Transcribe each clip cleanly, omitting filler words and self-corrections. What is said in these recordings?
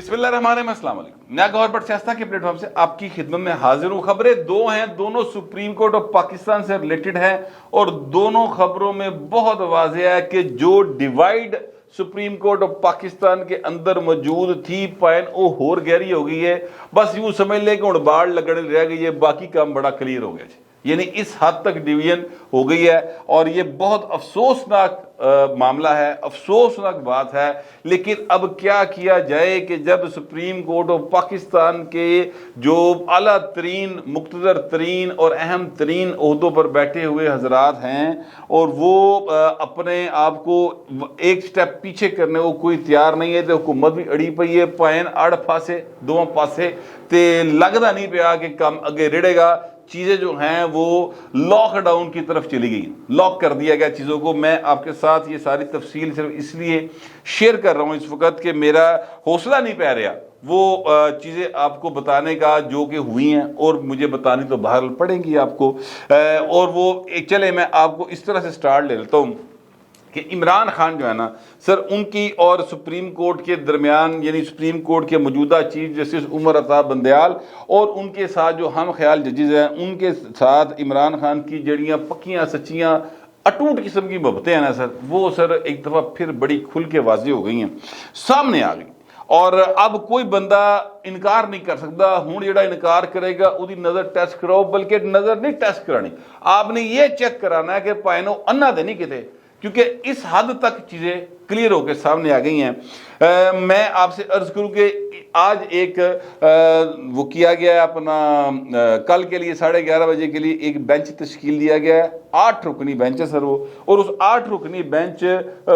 बिस्मिल्लाहिर्रहमानिर्रहीम, अस्सलाम वालेकुम। नया गौर बट सियासत के प्लेटफॉर्म से आपकी खिदमत में हाजिर हूँ। खबरें दो हैं, दोनों सुप्रीम कोर्ट ऑफ पाकिस्तान से रिलेटेड है और दोनों खबरों में बहुत वाज़ेह है कि जो divide supreme court of Pakistan के अंदर मौजूद थी पैन वो होर गहरी हो गई है। बस यूं समझ ले कि हुण बाढ़ लगने रह गई है, बाकी काम बड़ा क्लियर हो गया है। यानी इस हद तक डिवीजन हो गई है और ये बहुत अफसोसनाक मामला है, अफसोसनाक बात है। लेकिन अब क्या किया जाए कि जब सुप्रीम कोर्ट ऑफ पाकिस्तान के जो आला तरीन, मुक़्तदर तरीन और अहम तरीन ओहदों पर बैठे हुए हजरात हैं और वो अपने आप को एक स्टेप पीछे करने को कोई तैयार नहीं है, तो हुकूमत भी अड़ी पई है, पैन अड़ फासे दोवें पासे ते लगदा नहीं पिया कि काम अगे रिड़ेगा। चीज़ें जो हैं वो लॉकडाउन की तरफ चली गई, लॉक कर दिया गया चीज़ों को। मैं आपके साथ ये सारी तफसील सिर्फ इसलिए शेयर कर रहा हूँ इस वक्त कि मेरा हौसला नहीं पै रहा वो चीज़ें आपको बताने का जो कि हुई हैं, और मुझे बतानी तो बहरहाल पड़ेंगी आपको। और वो चले मैं आपको इस तरह से स्टार्ट ले लेता हूँ कि इमरान खान जो है ना सर, उनकी और सुप्रीम कोर्ट के दरमियान, यानी सुप्रीम कोर्ट के मौजूदा चीफ जस्टिस उमर अता बंदयाल और उनके साथ जो हम ख्याल जजेस हैं, उनके साथ इमरान खान की जड़ियाँ पक्कियाँ सच्चियाँ अटूट किस्म की मोहब्बतें हैं ना सर, वो सर एक दफ़ा फिर बड़ी खुल के वाज़ेह हो गई हैं, सामने आ गई। और अब कोई बंदा इनकार नहीं कर सकता। हूँ जो इनकार करेगा उसकी नज़र टेस्ट कराओ, बल्कि नज़र नहीं टेस्ट करानी, आपने ये चेक कराना है कि पायनो अन्ना दे नहीं किते, क्योंकि इस हद तक चीज़ें क्लियर होकर सामने आ गई हैं। मैं आपसे अर्ज़ करूँ कि आज एक वो किया गया है अपना कल के लिए 11:30 बजे के लिए एक बेंच तश्कील दिया गया है। 8 रुकनी बेंच है सर वो, और उस 8 रुकनी बेंच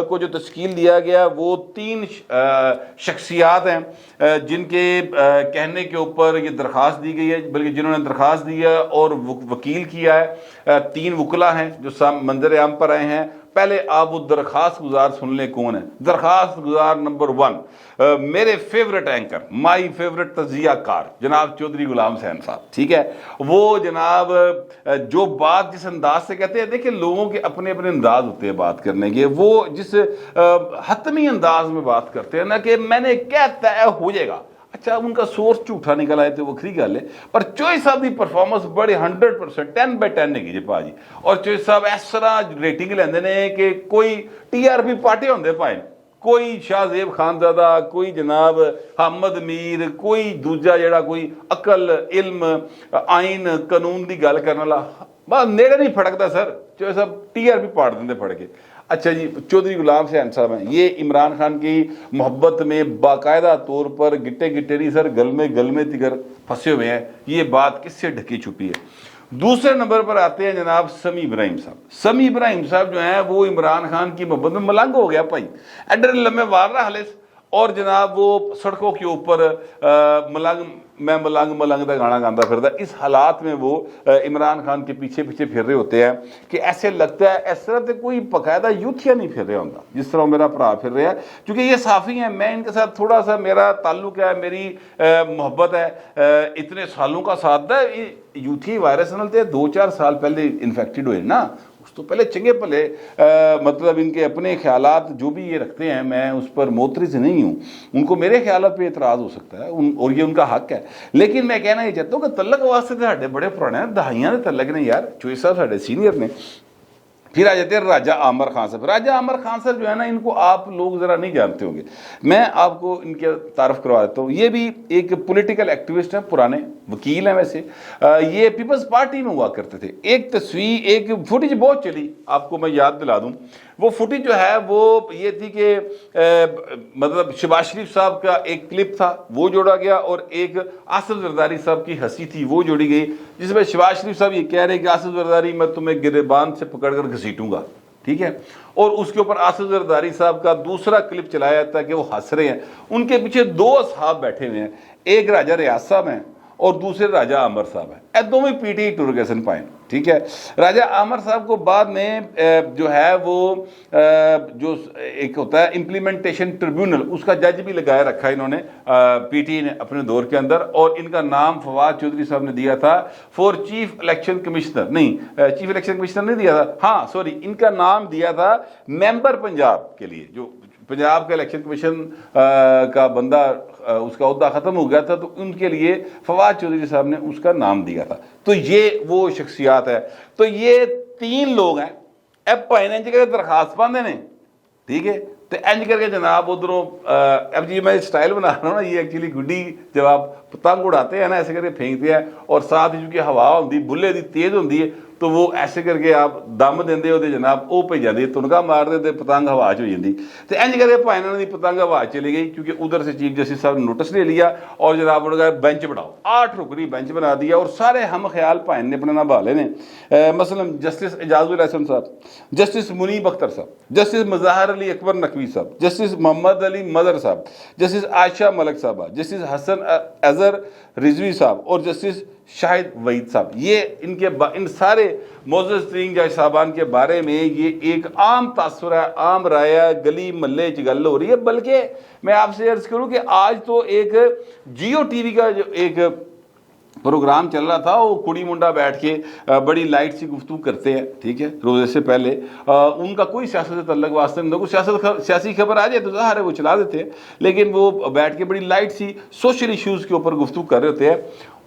को जो तश्कील दिया गया वो 3 शख्सियात हैं जिनके कहने के ऊपर ये दरख्वास्त दी गई है, बल्कि जिन्होंने दरख्वास्त दी है और वकील किया है। 3 वकला हैं जो मंजर आम पर आए हैं। पहले आप वो दरख्वास्त गुजार सुन लें कौन है। दरख्वास्त गुजार नंबर 1 मेरे फेवरेट एंकर, माई फेवरेट तजिया कार जनाब चौधरी गुलाम हुसैन साहब, ठीक है। वो जनाब जो बात जिस अंदाज से कहते हैं, देखिए लोगों के अपने अपने अंदाज होते हैं बात करने के, वो जिस हतमी अंदाज में बात करते हैं ना कि मैंने क्या तय हो जाएगा। अच्छा, उनका सोर्स झूठा निकल आए तो वखरी गल है, पर चोई साहब की परफॉर्मेंस बड़े 100% 10/10 है जी भाजी। और चोई साहब इस तरह रेटिंग लेंदे ने कि कोई TRP पार्टी होंदे भाई, कोई शाहजेब खानजादा, कोई जनाब अहमद मीर, कोई दूजा जड़ा कोई अकल इल्म आइन कानून की गल करने वाला बस नेड़े नहीं फड़कता सर, चोई साहब TRP पाड़ देंगे फड़ के। अच्छा जी, चौधरी गुलाम हुसैन साहब हैं, ये इमरान खान की मोहब्बत में बाकायदा तौर पर गिट्टे गिट्टे नहीं सर, गल में तिगर फंसे हुए हैं। ये बात किससे ढकी छुपी है। दूसरे नंबर पर आते हैं जनाब समी इब्राहिम साहब। समी इब्राहिम साहब जो हैं वो इमरान खान की मोहब्बत में मलंग हो गया भाई, एडर लम्बे वार रहा हले, और जनाब वो सड़कों के ऊपर मलंग का गाना गाता फिरता। इस हालात में वो इमरान खान के पीछे पीछे फिर रहे होते हैं कि ऐसे लगता है इस तरह तो कोई बाकायदा यूथिया नहीं फिर रहा होता जिस तरह मेरा भरा फिर रहा है, क्योंकि ये साफ़ी हैं, मैं इनके साथ थोड़ा सा मेरा ताल्लुक है, मेरी मोहब्बत है, इतने सालों का साथ है। यूथी वायरस नाल 2-4 साल पहले इन्फेक्टेड हुए ना, उस तो पहले चंगे भले मतलब इनके अपने ख्यालात जो भी ये रखते हैं, मैं उस पर मोतरज़ नहीं हूँ, उनको मेरे ख्यालात पे एतराज़ हो सकता है और ये उनका हक है। लेकिन मैं कहना ये चाहता हूँ कि तलक वास्ते तो साढ़े बड़े पुराने हैं, दहाइयां के तलक ने यार, चोई साहब साढ़े सीनियर ने। फिर आ जाते हैं राजा आमर खान साहब। राजा आमर खान साहब जो है ना, इनको आप लोग ज़रा नहीं जानते होंगे, मैं आपको इनके तारफ़ करवा देता हूँ। ये भी एक पॉलिटिकल एक्टिविस्ट हैं, पुराने वकील हैं वैसे। ये पीपल्स पार्टी में हुआ करते थे। एक तस्वीर, एक फुटेज बहुत चली, आपको मैं याद दिला दूँ। वो फुटेज जो है वो ये थी कि मतलब शहबाज शरीफ साहब का एक क्लिप था वो जोड़ा गया, और एक आसिफ जरदारी साहब की हंसी थी वो जोड़ी गई, जिसमें शहबाज शरीफ साहब ये कह रहे हैं कि आसिफ जरदारी मैं तुम्हें गिरेबान से पकड़कर घसीटूंगा, ठीक है। और उसके ऊपर आसिफ जरदारी साहब का दूसरा क्लिप चलाया जाता है कि वो हंस रहे हैं, उनके पीछे 2 असहाब बैठे हुए हैं, एक राजा रियाज साहब हैं और दूसरे राजा आमर साहब हैं। ए दोवें पीटी टुर गए सन पाइन, ठीक है। राजा आमर साहब को बाद में जो है वो जो एक होता है इम्प्लीमेंटेशन ट्रिब्यूनल, उसका जज भी लगाया रखा है इन्होंने PTI ने अपने दौर के अंदर, और इनका नाम फवाद चौधरी साहब ने दिया था फॉर चीफ इलेक्शन कमिश्नर, नहीं चीफ इलेक्शन कमिश्नर नहीं दिया था, हाँ सॉरी, इनका नाम दिया था मेंबर पंजाब के लिए, जो पंजाब का इलेक्शन कमीशन का बंदा اس کا عہدہ ختم ہو گیا تھا تو ان کے لیے فواد چودھری صاحب نے اس کا نام دیا تھا. تو یہ وہ شخصیات ہے. تو یہ 3 لوگ ہیں. اب بھائی نے جگہ درخواست پاندے نے, ٹھیک ہے, تو انج کر کے جناب ادھروں اب جی میں سٹائل بنا رہا ہوں نا, یہ ایکچولی گڈی جب آپ پتنگ اڑاتے ہیں نا ایسے کر کے پھینکتے ہیں, اور ساتھ چونکہ ہوا ہوتی بلے دی تیز ہوتی ہے تو وہ ایسے کر کے آپ دم دیں ہوتے جناب, وہ پہ جاتی تنکا مار دے پتنگ ہوا چ ہو جاتی. تو انج کر کے بھائی نے پتنگ ہوا چلی گئی, کیونکہ ادھر سے چیف جسٹس صاحب نے نوٹس لے لیا اور جناب انہوں نے کہا بینچ بڑھاؤ. 8 رکنی بینچ بنا دیا اور سارے ہم خیال بھائی نے اپنے نام بھالے نے. مثلا جسٹس اعجاز الحسن صاحب, جسٹس منیب اختر صاحب, جسٹس مظاہر علی اکبر نقوی صاحب, جسٹس محمد علی مظہر صاحب, جسٹس عائشہ ملک صاحبہ, جسٹس حسن اظہر رضوی صاحب اور جسٹس شاہد وحید صاحب. یہ ان سارے معزز ترین جج صاحبان کے بارے میں یہ ایک عام تاثر ہے, عام رائے ہے, گلی محلے چ گل ہو رہی ہے. بلکہ میں آپ سے عرض کروں کہ آج تو ایک جیو ٹی وی کا جو ایک پروگرام چل رہا تھا, وہ کڑی منڈا بیٹھ کے بڑی لائٹ سی گفتگو کرتے ہیں, ٹھیک ہے, روزے سے پہلے. ان کا کوئی سیاست سے تعلق واسطہ نہیں, کوئی سیاسی خبر آ جائے تو ظاہر ہے وہ چلا دیتے ہیں, لیکن وہ بیٹھ کے بڑی لائٹ سی سوشل ایشوز کے اوپر گفتگو کر رہے ہوتے ہیں.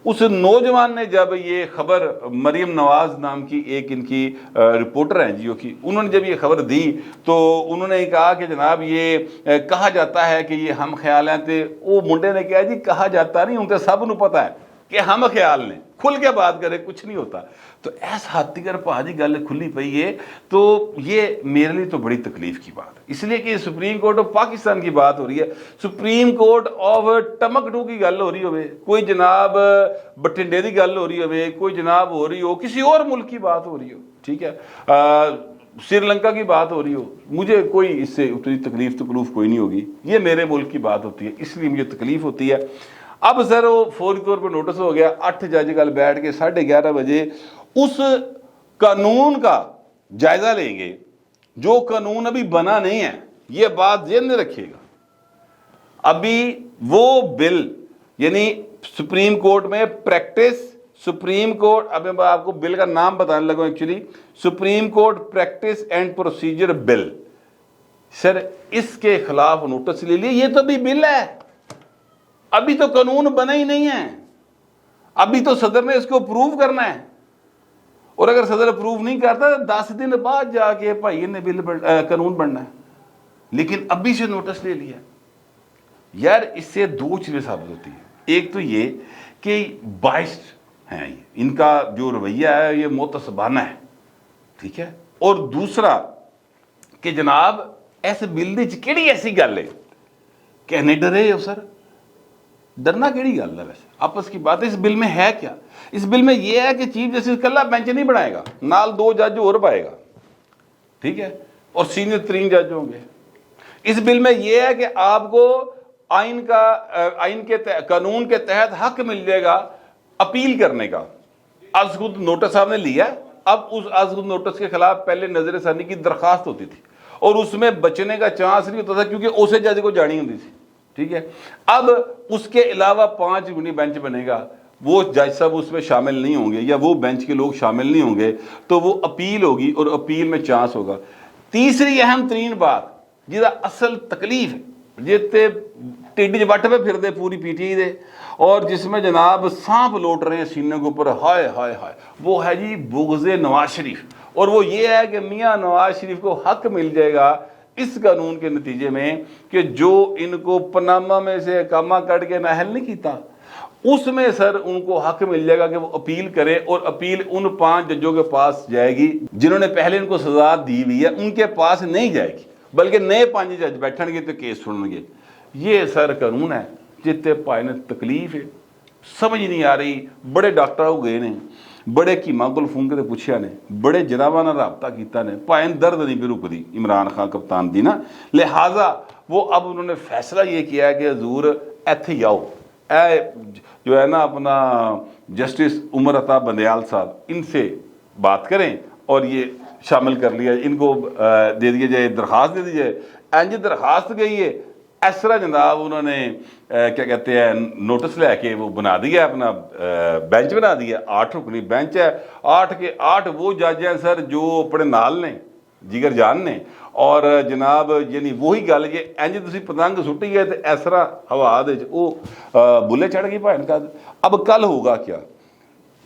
اس نوجوان نے جب یہ خبر, مریم نواز نام کی ایک ان کی رپورٹر ہیں جیو کی, انہوں نے جب یہ خبر دی تو انہوں نے کہا کہ جناب یہ کہا جاتا ہے کہ یہ ہم خیال ہیں. تو وہ منڈے نے کہا جی کہا جاتا نہیں, ان کے سب نو پتہ ہے کہ ہم خیال نے, کھل کے بات کرے کچھ نہیں ہوتا. تو ایس حد تک پاجی گل کھلی پئی ہے. تو یہ میرے لیے تو بڑی تکلیف کی بات ہے, اس لیے کہ سپریم کورٹ آف پاکستان کی بات ہو رہی ہے, سپریم کورٹ آف ٹمکڈو کی گل ہو رہی ہوئے, کوئی جناب بٹھنڈے کی گل ہو رہی ہوئے, کوئی جناب ہو رہی ہو کسی اور ملک کی بات ہو رہی ہو, ٹھیک ہے, سری لنکا کی بات ہو رہی ہو, مجھے کوئی اس سے اتنی تکلیف کوئی نہیں ہوگی. یہ میرے ملک کی بات ہوتی ہے, اس لیے مجھے تکلیف ہوتی ہے. اب سر وہ فوری طور پر نوٹس ہو گیا, 8 جج کل بیٹھ کے 11:30 بجے اس قانون کا جائزہ لیں گے جو قانون ابھی بنا نہیں ہے. یہ بات ذہن میں رکھیے گا, ابھی وہ بل یعنی سپریم کورٹ میں پریکٹس, سپریم کورٹ, اب میں آپ کو بل کا نام بتانے لگا actually, supreme court practice and procedure bill. Sir اس کے خلاف نوٹس لے لیے, یہ تو ابھی بل ہے, ابھی تو قانون بنا ہی نہیں ہے, ابھی تو صدر نے اس کو اپروو کرنا ہے, اور اگر صدر اپروو نہیں کرتا 10 دن بعد جا کے بھائی نے بل قانون بننا ہے. لیکن ابھی سے نوٹس لے لیا. یار اس سے 2 چیزیں ثابت ہوتی ہیں. ایک تو یہ کہ باعث ہیں, ان کا جو رویہ ہے یہ متعصبانہ ہے, ٹھیک ہے, اور دوسرا کہ جناب ایسے بل دی کیڑی ایسی گل ہے کہ نہیں ڈرے ہو سر, ڈرنا کیڑی گل ہے ویسے, آپس کی بات ہے. اس بل میں ہے کیا؟ اس بل میں یہ ہے کہ چیف جسٹس کلا بینچ نہیں بنائے گا, نال 2 جج اور پائے گا, ٹھیک ہے, اور سینئر 3 جج ہوں گے. اس بل میں یہ ہے کہ آپ کو آئین کے قانون کے تحت حق مل جائے گا اپیل کرنے کا. از خود نوٹس صاحب نے لیا, اب اس از خود نوٹس کے خلاف پہلے نظر ثانی کی درخواست ہوتی تھی, اور اس میں بچنے کا چانس نہیں ہوتا تھا کیونکہ اسے جج کو جانی ہوتی تھی, ٹھیک ہے. اب اس کے علاوہ 5 گنی بینچ بنے گا, وہ جج صاحب اس میں شامل نہیں ہوں گے یا وہ بینچ کے لوگ شامل نہیں ہوں گے, تو وہ اپیل ہوگی اور اپیل میں چانس ہوگا. تیسری اہم ترین بات جہاں اصل تکلیف ہے, جیتے ٹیڈی وٹ پہ پھر دے پوری پی ٹی دے, اور جس میں جناب سانپ لوٹ رہے ہیں سینے کے اوپر, ہائے ہائے ہائے, وہ ہے جی بغض نواز شریف. اور وہ یہ ہے کہ میاں نواز شریف کو حق مل جائے گا اس قانون کے نتیجے میں کہ جو ان کو پناما میں سے کاما کٹ کے نااہل نہیں کیتا, اس میں سر ان کو حق مل جائے گا کہ وہ اپیل کرے, اور اپیل ان 5 ججوں کے پاس جائے گی جنہوں نے پہلے ان کو سزا دی ہوئی ہے, ان کے پاس نہیں جائے گی, بلکہ نئے 5 جج بیٹھن گے تو کیس سنن گے. یہ سر قانون ہے جتے پائے نے تکلیف ہے, سمجھ نہیں آ رہی. بڑے ڈاکٹر ہو گئے نے, بڑے کیما گلفون کے پوچھیا نے, بڑے جناباں نال رابطہ کیتا نے, پائے درد نہیں بھی رک دی عمران خان کپتان دی نا. لہٰذا وہ اب انہوں نے فیصلہ یہ کیا ہے کہ حضور ایتھے آؤ, اے جو ہے نا اپنا جسٹس عمر عطا بندیال صاحب, ان سے بات کریں اور یہ شامل کر لیا, ان کو دے دیا جائے, درخواست دے دی جائے. اینج درخواست گئی ہے, اس طرح جناب انہوں نے کیا کہتے ہیں نوٹس لے کے وہ بنا دیا, اپنا بینچ بنا دیا. 8 رکنی بینچ ہے, 8 کے 8 وہ جج ہیں سر جو اپنے نال نے, जिगर जान ने। और जनाब यानी वही गल जे इंज तुसीं पतंग सुट्टी है तो इस तरह हवा दे बुले चढ़ गई भाइन का। अब कल होगा क्या,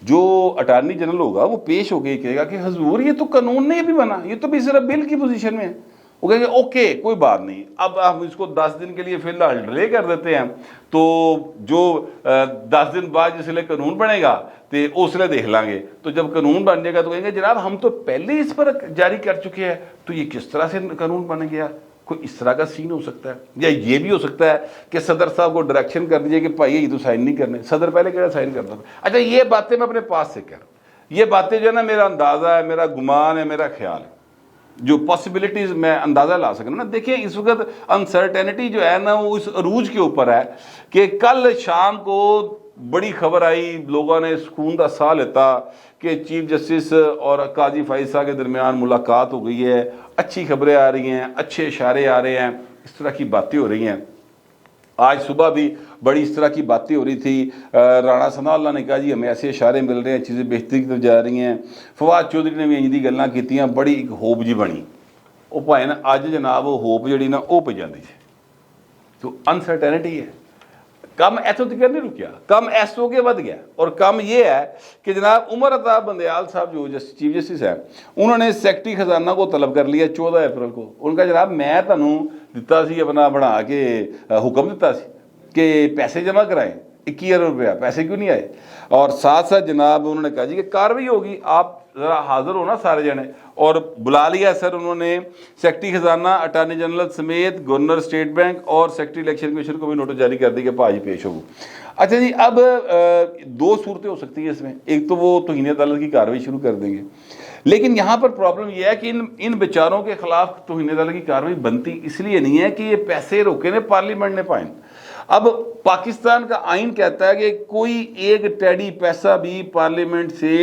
जो अटॉर्नी जनरल होगा वो पेश होकर कहेगा कि हजूर ये तो कानून नहीं भी बना, ये तो भी सिर्फ बिल की पोजीशन में है। वो कहेंगे ओके कोई बात नहीं, अब हम इसको 10 दिन के लिए फिलहाल डिले कर देते हैं, तो जो 10 दिन बाद जिसले कानून बनेगा तो उसले देख लांगे। तो जब कानून बन जाएगा तो कहेंगे जनाब हम तो पहले इस पर जारी कर चुके हैं, तो ये किस तरह से कानून बन गया। कोई इस तरह का सीन हो सकता है, या ये भी हो सकता है कि सदर साहब को डायरेक्शन कर दीजिए कि भाई ये तो साइन नहीं करने, सदर पहले क्या साइन करता था। अच्छा ये बातें मैं अपने पास से कह रहा हूँ, ये बातें जो है ना मेरा अंदाज़ा है, मेरा गुमान है, मेरा ख्याल है, जो पॉसिबिलिटीज़ मैं अंदाज़ा ला सकता ना। देखिए इस वक्त अनसर्टेनिटी जो है ना वो इस अरूज के ऊपर है कि कल शाम को बड़ी खबर आई, लोगों ने सुकून का साह लेता कि चीफ जस्टिस और काजी फाइसा के दरमियान मुलाकात हो गई है, अच्छी खबरें आ रही हैं, अच्छे इशारे आ रहे हैं, इस तरह की बातें हो रही हैं। आज सुबह भी बड़ी इस तरह की बातें हो रही थी, राणा सनाउल्लाह ने कहा जी हमें ऐसे इशारे मिल रहे हैं, चीज़ें बेहतरी की तरफ जा रही हैं। फवाद चौधरी ने भी इंज दी गल्लां कीतियां, बड़ी एक होप जी बनी। वो भाई ना अज जनाब वो होप जी ना वो पई जाती है। तो अनसर्टेनिटी है, कम इतों तक नहीं रुकिया, कम इस तो के वध गया। और कम ये है कि जनाब उमर अता बंदयाल साहब जो चीफ जस्टिस है, उन्होंने सेक्रेटरी खजाना को तलब कर लिया 14 अप्रैल को। उनका जनाब मैं तुहानू दिता सी अपना बना के हुक्म दिता सी कि पैसे जमा कराएं, 21 अरब रुपया, पैसे क्यों नहीं आए। और साथ साथ जनाब उन्होंने कहा जी कि कार्रवाई होगी, आप ज़रा हाजिर हो ना सारे जने। और बुला लिया सर उन्होंने सेक्रेटरी खजाना, अटॉर्नी जनरल समेत गवर्नर स्टेट बैंक और सेक्रेटरी इलेक्शन कमीशन को भी नोटिस जारी कर दी कि भाजी पेश हो। अच्छा जी, अब दो सूरतें हो सकती हैं इसमें, एक तो वो तौहीन अदालत की कार्रवाई शुरू कर देंगे, लेकिन यहाँ पर प्रॉब्लम यह है कि इन बेचारों के खिलाफ तौहीन अदालत की कार्रवाई बनती इसलिए नहीं है कि ये पैसे रोके ने पार्लियामेंट ने पाए। अब पाकिस्तान का आइन कहता है कि कोई एक टेडी पैसा भी पार्लियामेंट से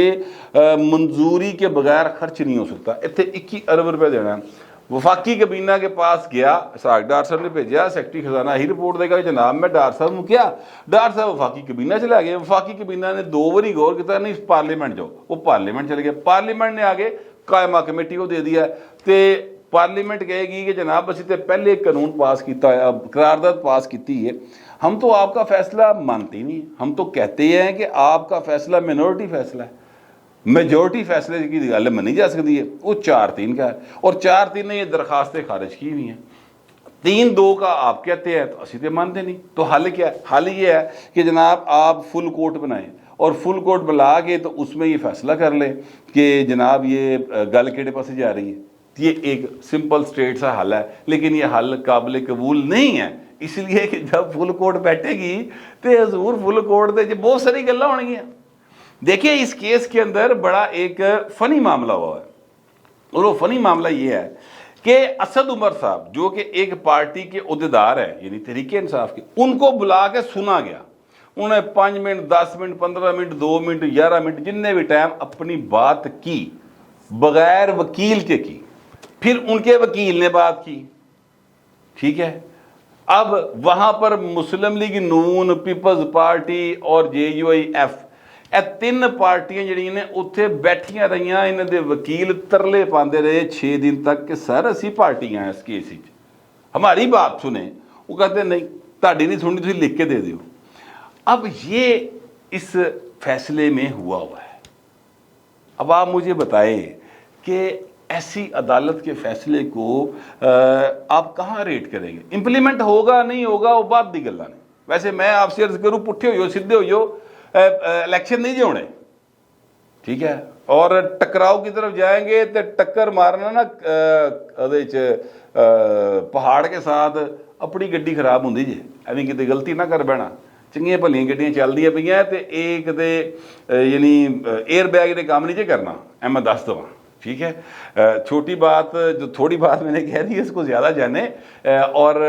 मंजूरी के बगैर खर्च नहीं हो सकता। इतने 21 अरब रुपए देना है। वफाकी कबीना के पास गया, डार साहब ने भेजा, सेक्रेटरी खजाना ही रिपोर्ट देगा जनाब मैं डार साहब में क्या, डार साहब वफाकी कबीना चला गया। वफाकी कबीना ने 2 बारी गौर किया, नहीं पार्लियामेंट जाओ, वो पार्लियामेंट चले गया। पार्लियामेंट ने आगे कायमा कमेटी को दे दिया, तो पार्लियामेंट कहेगी कि जनाब असी तो पहले कानून पास किया है, करारदाद पास की है, हम तो आपका फैसला मानते ही नहीं। हम तो कहते हैं कि आपका फैसला मिनोरिटी फैसला है, मेजोरिटी फैसले की गल मनी जा सकती है। वो 4-3 का है, और 4-3 ने ये दरखास्तें खारिज की हुई हैं। 3-2 का आप कहते हैं तो असी तो मानते नहीं। तो हल क्या है? हल ये है कि जनाब आप फुल कोर्ट बनाएं, और फुल कोर्ट बुला के तो उसमें ये फैसला कर लें कि जनाब ये गल केड़े पास जा रही है। ये एक सिंपल स्ट्रेट सा हल है, लेकिन ये हल काबिल कबूल नहीं है, इसलिए कि जब फुल कोर्ट बैठेगी तो हजूर फुल कोर्ट दे बहुत सारी गल्लां होणगियां। देखिए इस केस के अंदर बड़ा एक फनी मामला हुआ है, और वो फनी मामला ये है कि असद उमर साहब जो कि एक पार्टी के उहदेदार है, यानी तहरीके इंसाफ के, उनको बुला के सुना गया। उन्होंने 5 minute, 10 minute, 15 minute, 2 minute, 11 minute, जितने भी टाइम अपनी बात की बगैर वकील के की। फिर उनके वकील ने बात की, ठीक है। अब वहां पर मुस्लिम लीग नून, पीपल्स पार्टी और JUIF, ਇਹ 3 पार्टियां ਜਿਹੜੀਆਂ ਨੇ ਉੱਥੇ बैठियां रहियां, इन्हां दे वकील तरले पाते रहे 6 दिन तक कि सर असी पार्टियां हैं इस केस में, हमारी बात सुने। वो कहते नहीं ਤੁਹਾਡੀ नहीं सुननी, तुसीं लिख के दे दो। अब ये इस फैसले में हुआ है। अब आप मुझे बताएं कि ऐसी अदालत के फैसले को आप कहाँ रेट करेंगे? इंप्लीमेंट होगा नहीं होगा वो बात दी गल्लां ने। वैसे मैं आपसे अर्ज करूँ, पुट्ठे हो सीधे हो, इलेक्शन नहीं जोने, ठीक है, और टकराव की तरफ जाएंगे तो टक्कर मारना ना पहाड़ के साथ अपनी गड्डी खराब होंगी जे, एवं कितने गलती ना कर बैना। चंगियां भलियां गड्डियां चलदियां पईयां ते एक ते यानी एयर बैग दे काम नहीं जे करना, मैं दस दवा, ठीक है। छोटी बात जो थोड़ी बात मैंने कह दी इसको ज़्यादा जाने, और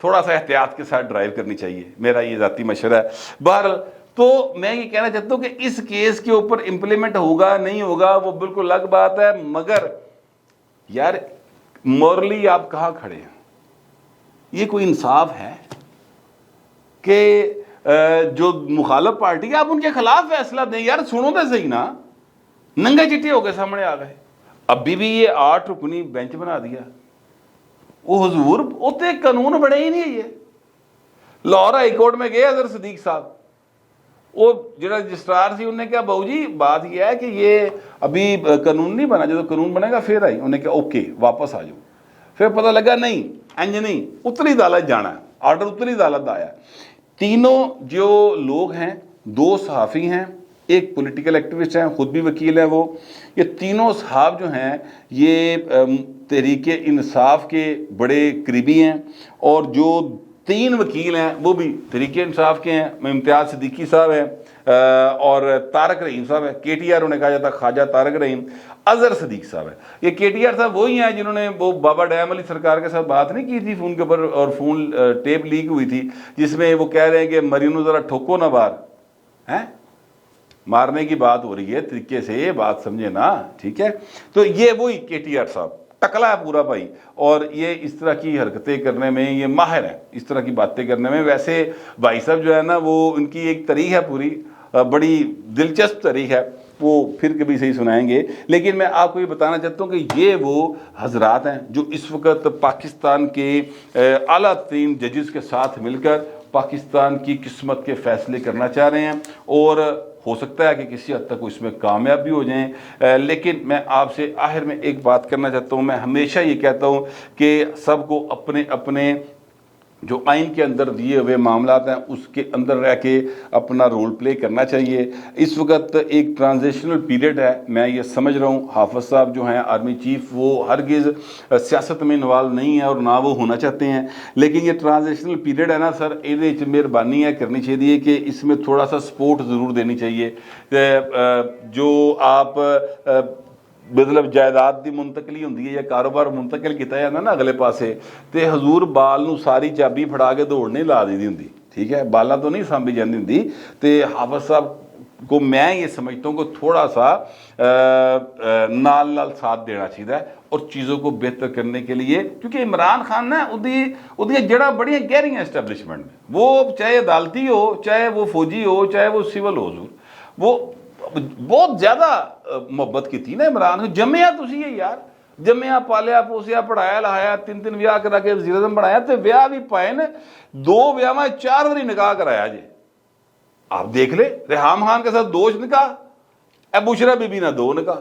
थोड़ा सा एहतियात के साथ ड्राइव करनी चाहिए, मेरा ये ज़ाती मशवरा है। बहरहाल तो मैं ये कहना चाहता हूँ कि इस केस के ऊपर इम्प्लीमेंट होगा नहीं होगा वो बिल्कुल अलग बात है, मगर यार मॉरली आप कहाँ खड़े हैं? ये कोई इंसाफ है कि जो मुखालफ पार्टी है आप उनके खिलाफ फैसला दें? यार सुनो तो सही ना, नंगे चिट्टे होकर सामने आ गए। अभी भी ये 8 रुकनी बेंच बना दिया। वो हुजूर उते कानून बने ही नहीं। ये लाहौर हाई कोर्ट में गए अजहर सदीक साहब, वो जो रजिस्ट्रार थी उन्होंने कहा बाबू जी बात यह है कि ये अभी कानून नहीं बना, जो कानून बनेगा फिर आई। उन्होंने कहा ओके वापस आ जाओ। फिर पता लगा नहीं इंज नहीं, उत्तरी अदालत जाना है, आर्डर उत्तरी अदालत आया। तीनों जो लोग हैं, 2 सहाफ़ी हैं, एक पॉलिटिकल एक्टिविस्ट हैं, खुद भी वकील हैं वो, ये तीनों साहब जो हैं ये तहरीक इंसाफ के बड़े करीबी हैं। और जो 3 वकील हैं वो भी तहरीक इंसाफ के हैं। इम्तियाज़ सिद्दीकी साहब हैं और तारक रहीम साहब हैं। KTR उन्हें कहा जाता है, ख्वाजा तारक रहीम। अजहर सदीक साहब है। ये KTR साहब वही हैं जिन्होंने वो बाबा डैम अली सरकार के साथ बात नहीं की थी फ़ोन के ऊपर, और फ़ोन टेप लीक हुई थी जिसमें वो कह रहे हैं कि मरियम ज़रा ठोको ना बाहर, हैं मारने की बात हो रही है तरीके से, बात समझे ना, ठीक है। तो ये वही KTR साहब टकला है पूरा भाई, और ये इस तरह की हरकतें करने में ये माहिर है, इस तरह की बातें करने में। वैसे भाई साहब जो है ना वो उनकी एक तारीख है पूरी, बड़ी दिलचस्प तारीख है, वो फिर कभी सही सुनाएंगे। लेकिन मैं आपको ये बताना चाहता हूँ कि ये वो हजरात हैं जो इस वक्त पाकिस्तान के आला तरीन जजेस के साथ मिलकर पाकिस्तान की किस्मत के फैसले करना चाह रहे हैं, और हो सकता है कि किसी हद तक वो इसमें कामयाब भी हो जाएं। लेकिन मैं आपसे आखिर में एक बात करना चाहता हूँ। मैं हमेशा ये कहता हूँ कि सबको अपने अपने जो आइन के अंदर दिए हुए मामलात हैं उसके अंदर रह के अपना रोल प्ले करना चाहिए। इस वक्त एक ट्रांजिशनल पीरियड है, मैं ये समझ रहा हूँ। हाफिज़ साहब जो हैं आर्मी चीफ, वो हरगिज़ सियासत में इन्वॉल्व नहीं है और ना वो होना चाहते हैं। लेकिन ये ट्रांजिशनल पीरियड है ना सर, ये मेहरबानी है करनी चाहिए कि इसमें थोड़ा सा सपोर्ट ज़रूर देनी चाहिए। जो आप मतलब जायदाद की मुंतकली होंगी है या कारोबार मुंतकिल किया जाता ना अगले पासे, तो हजूर बाल नू सारी चाबी फड़ा के दौड़ नहीं ला दी होंगी, ठीक है, बालों तो नहीं सांभी जाती होंगी। तो हाफिज़ साहब को मैं ये समझता हूँ कि थोड़ा सा नाल नाल साथ देना चाहिए और चीज़ों को बेहतर करने के लिए, क्योंकि इमरान खान ना उदी जड़ा बड़िया गहरियाँ एस्टैब्लिशमेंट में, वो चाहे अदालती हो, चाहे वो फौजी हो, चाहे वो सिविल हो, हजूर वो बहुत ज्यादा मोहब्बत की थी ना इमरान। जम्मिया तुसी है यार, जम्मिया पालिया पोसिया पढ़ाया लहाया, 3 विआह करा के वज़ीर आज़म बनाया, तो विआह भी पाए ने, 2 विआह में 4 बारी निकाह कराया जे। आप देख ले, रेहाम खान के साथ 2 निकाह, बुशरा बीबी ना 2 निकाह,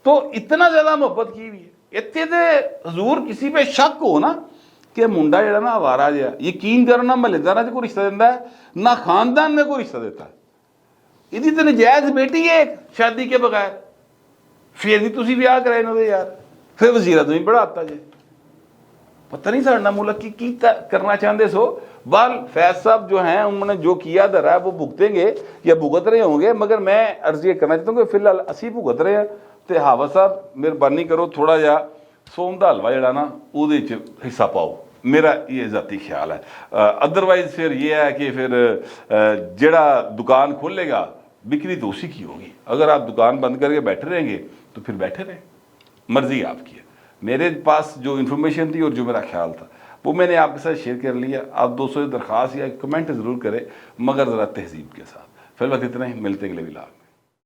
तो इतना ज्यादा मोहब्बत की हुई है। इतने तो हजूर किसी पे शक हो ना कि मुंडा जरा ना आवारा जहा, यकीन करो ना महल्लेदार च कोई रिश्ता देता है ना खानदान में कोई रिश्ता देता है। इहदी तो नजायज बेटी है एक शादी के बगैर, फिर भी तुसी ब्याह कराए ना यार, फिर वजीरा तुम बढ़ाता जे। पता नहीं साढ़ा मुल्क की करना चाहते सो। बाल फैज साहब जो हैं उन्होंने जो किया धरा है वो भुगतेंगे या भुगत रहे होंगे, मगर मैं अर्ज ये करना चाहता हूँ कि फिलहाल असी भुगत रहे हैं। तो हाफिज़ साहब मेहरबानी करो थोड़ा जा सोम का हलवा जड़ा ना वो हिस्सा पाओ, मेरा ये ज़ाती ख्याल है। अदरवाइज फिर ये है कि फिर जड़ा दुकान खोलेगा बिक्री तो उसी की होगी। अगर आप दुकान बंद करके बैठे रहेंगे तो फिर बैठे रहें, मर्जी आपकी है। मेरे पास जो इन्फॉर्मेशन थी और जो मेरा ख्याल था वो मैंने आपके साथ शेयर कर लिया। आप दोस्तों दरख्वास्त या कमेंट ज़रूर करें, मगर ज़रा तहजीब के साथ। फिर वक्त इतना ही, मिलते अगले व्लॉग में।